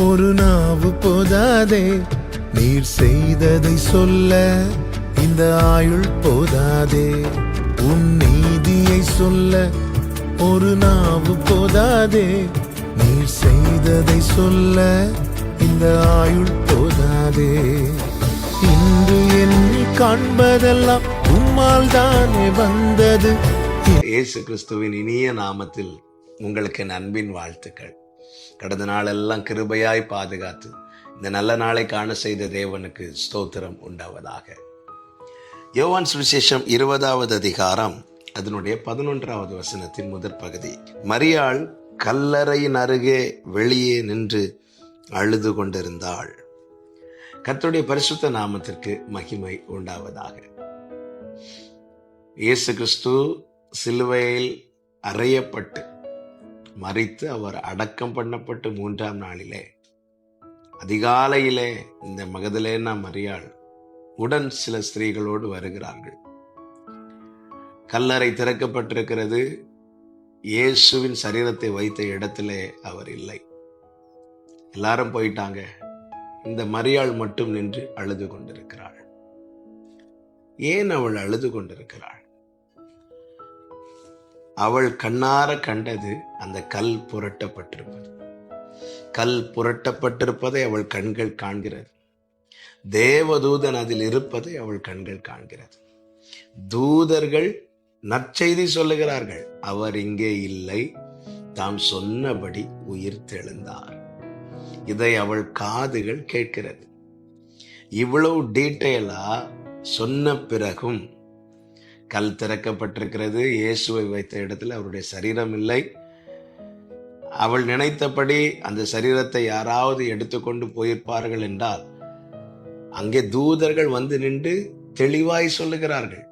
ஒரு நாவு போதாதே நீர் செய்ததை சொல்ல, இந்த ஆயுள் போதாதே உன் நீதியை சொல்ல. ஒரு நாவு போதாதே நீர் செய்ததை சொல்ல, இந்த ஆயுள் போதாதே. இன்று என்னை காண்பதெல்லாம் உம்மால் தானே வந்தது. இயேசு கிறிஸ்துவின் இனிய நாமத்தில் உங்களுக்கு என் அன்பின் வாழ்த்துக்கள். கடந்த நாளெல்லாம் கிருபையாய் பாதுகாத்து இந்த நல்ல நாளை காண செய்த தேவனுக்கு ஸ்தோத்திரம் உண்டாவதாக. யோவான் சுவிசேஷம் 20வது அதிகாரம் அதனுடைய 11வது வசனத்தின் முதற் பகுதி. மரியாள் கல்லறையின் அருகே வெளியே நின்று அழுது கொண்டிருந்தாள். கர்த்தருடைய பரிசுத்த நாமத்திற்கு மகிமை உண்டாவதாக. இயேசு கிறிஸ்து சிலுவையில் அறையப்பட்டு மரித்து அவர் அடக்கம் பண்ணப்பட்டு 3ஆம் நாளிலே அதிகாலையிலே இந்த மகதலேனா மரியாள் உடன் சில ஸ்திரீகளோடு வருகிறார்கள். கல்லறை திறக்கப்பட்டிருக்கிறது. இயேசுவின் சரீரத்தை வைத்த இடத்திலே அவர் இல்லை. எல்லாரும் போயிட்டாங்க. இந்த மரியாள் மட்டும் நின்று அழுது கொண்டிருக்கிறாள். ஏன் அவள் அழுது கொண்டிருக்கிறாள்? அவள் கண்ணார கண்டது அந்த கல் புரட்டப்பட்டிருப்பது. கல் புரட்டப்பட்டிருப்பதை அவள் கண்கள் காண்கிறது. தேவதூதன் அதில் இருப்பதை அவள் கண்கள் காண்கிறது. தூதர்கள் நற்செய்தி சொல்லுகிறார்கள், அவர் இங்கே இல்லை, தாம் சொன்னபடி உயிர் தெழுந்தார். இதை அவள் காதுகள் கேட்கிறது. இவ்வளவு டீட்டெயிலா சொன்ன பிறகும் கல் திறக்கப்பட்டிருக்கிறது. இயேசுவை வைத்த இடத்துல அவருடைய சரீரம் இல்லை. அவள் நினைத்தபடி அந்த சரீரத்தை யாராவது எடுத்துக்கொண்டு போயிருப்பார்கள் என்றால் அங்கே தூதர்கள் வந்து நின்று தெளிவாய் சொல்லுகிறார்கள்.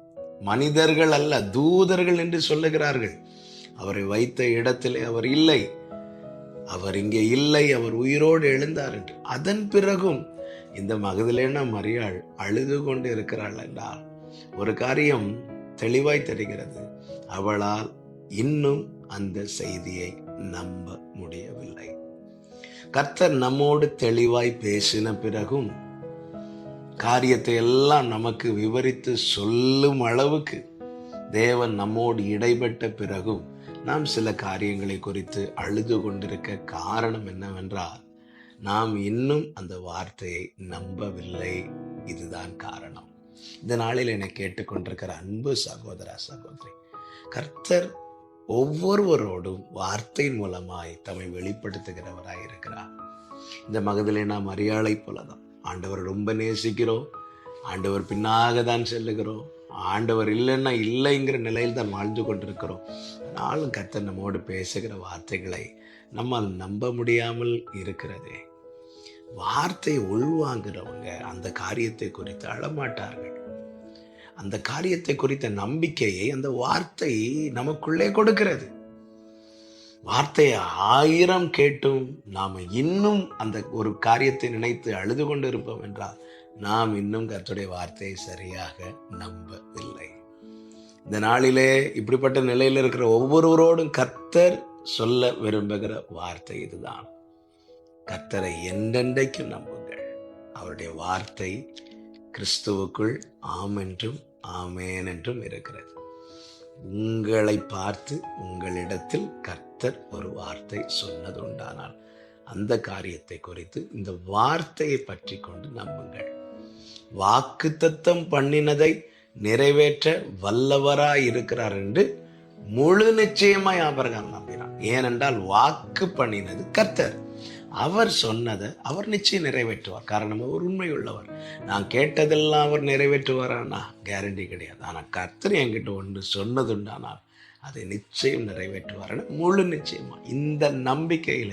மனிதர்கள் அல்ல, தூதர்கள் என்று சொல்லுகிறார்கள், அவரை வைத்த இடத்திலே அவர் இல்லை, அவர் இங்கே இல்லை, அவர் உயிரோடு எழுந்தார் என்று. அதன் பிறகும் இந்த மகதலேனா மரியாள் அழுது கொண்டு இருக்கிறாள் என்றால் ஒரு காரியம் தெளிவாய் தெரிகிறது, அவளால் இன்னும் அந்த செய்தியை நம்ப முடியவில்லை. கர்த்தர் நம்மோடு தெளிவாய் பேசின பிறகும் காரியத்தை எல்லாம் நமக்கு விவரித்து சொல்லும் அளவுக்கு தேவன் நம்மோடு இடைப்பட்ட பிறகும் நாம் சில காரியங்களை குறித்து அழுது கொண்டிருக்க காரணம் என்னவென்றால், நாம் இன்னும் அந்த வார்த்தையை நம்பவில்லை. இதுதான் காரணம். இந்த நாளில் என்னை கேட்டுக்கொண்டிருக்கிற அன்பு சகோதரா சகோதரி, கர்த்தர் ஒவ்வொருவரோடும் வார்த்தையின் மூலமாய் தம்மை வெளிப்படுத்துகிறவராய் இருக்கிறார். இந்த மகதலேனா மரியாளை போலதான் ஆண்டவர் ரொம்ப நேசிக்கிறோம், ஆண்டவர் பின்னாக தான் செல்லுகிறோம், ஆண்டவர் இல்லைன்னா இல்லைங்கிற நிலையில் தான் வாழ்ந்து கொண்டிருக்கிறோம். ஆனாலும் கர்த்தர் நம்மோடு பேசுகிற வார்த்தைகளை நம்ம நம்ப முடியாமல் இருக்கிறதே. வார்த்தையை உள்வாங்கிறவங்க அந்த காரியத்தை குறித்து அழமாட்டார்கள். அந்த காரியத்தை குறித்த நம்பிக்கையை அந்த வார்த்தை நமக்குள்ளே கொடுக்கிறது. வார்த்தையை 1000 கேட்டும் நாம இன்னும் அந்த ஒரு காரியத்தை நினைத்து அழுது கொண்டு இருப்போம் என்றால் நாம் இன்னும் கர்த்தருடைய வார்த்தையை சரியாக நம்பவில்லை. இந்த நாளிலே இப்படிப்பட்ட நிலையில் இருக்கிற ஒவ்வொருவரோடும் கர்த்தர் சொல்ல விரும்புகிற வார்த்தை இதுதான். கர்த்தரை என்றென்றைக்கும் நம்புங்கள். அவருடைய வார்த்தை கிறிஸ்துவுக்குள் ஆம் என்றும் ஆமேன் என்றும் இருக்கிறது. உங்களை பார்த்து உங்களிடத்தில் கர்த்தர் ஒரு வார்த்தை சொன்னதுண்டானால் அந்த காரியத்தை குறித்து இந்த வார்த்தையை பற்றி கொண்டு நம்புங்கள். வாக்குத்தத்தம் பண்ணினதை நிறைவேற்ற வல்லவராய் இருக்கிறார் என்று முழு நிச்சயமாய் ஆபிரகாம் நம்பினான். ஏனென்றால் வாக்கு பண்ணினது கர்த்தர். அவர் சொன்னதை அவர் நிச்சயம் நிறைவேற்றுவார். காரணம், அவர் உண்மை உள்ளவர். நான் கேட்டதெல்லாம் அவர் நிறைவேற்றுவாரானா கேரண்டி கிடையாது. ஆனால் கர்த்தர் என்கிட்ட ஒன்று சொன்னதுண்டானால் அதை நிச்சயம் நிறைவேற்றுவார், முழு நிச்சயமா. இந்த நம்பிக்கையில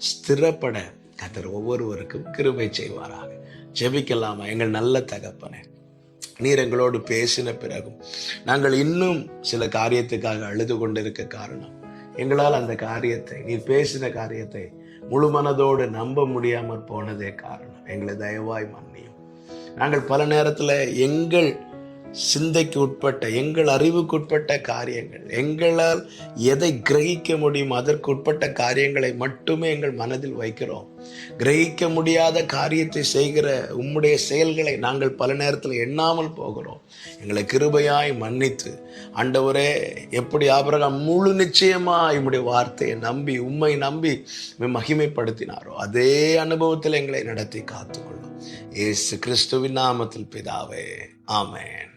ஸ்திரப்பட கர்த்தர் ஒவ்வொருவருக்கும் கிருபை செய்வாராக. ஜெபிக்கலாமா? எங்கள் நல்ல தகப்பனே, நீர் எங்களோடு பேசின பிறகும் நாங்கள் இன்னும் சில காரியத்துக்காக அழுது கொண்டிருக்க காரணம், எங்களால் அந்த காரியத்தை, நீர் பேசின காரியத்தை முழு மனதோடு நம்ப முடியாமல் போனதே காரணம். எங்களை தயவாய் மன்னியும். நாங்கள் பல நேரத்தில் எங்கள் சிந்தைக்கு உட்பட்ட, எங்கள் அறிவுக்கு உட்பட்ட காரியங்கள், எங்களால் எதை கிரகிக்க முடியும் அதற்கு உட்பட்ட காரியங்களை மட்டுமே எங்கள் மனதில் வைக்கிறோம். கிரகிக்க முடியாத காரியத்தை செய்கிற உம்முடைய செயல்களை நாங்கள் பல நேரத்தில் எண்ணாமல் போகிறோம். எங்களை கிருபையாய் மன்னித்து ஆண்டவரே, எப்படி ஆபிரகாம் முழு நிச்சயமாய் உம்முடைய வார்த்தையை நம்பி உம்மை நம்பி மகிமைப்படுத்தினாரோ அதே அனுபவத்தில் எங்களை நடத்தி காத்துக்கொள்ளும். இயேசு கிறிஸ்துவின் நாமத்தில் பிதாவே, ஆமென்.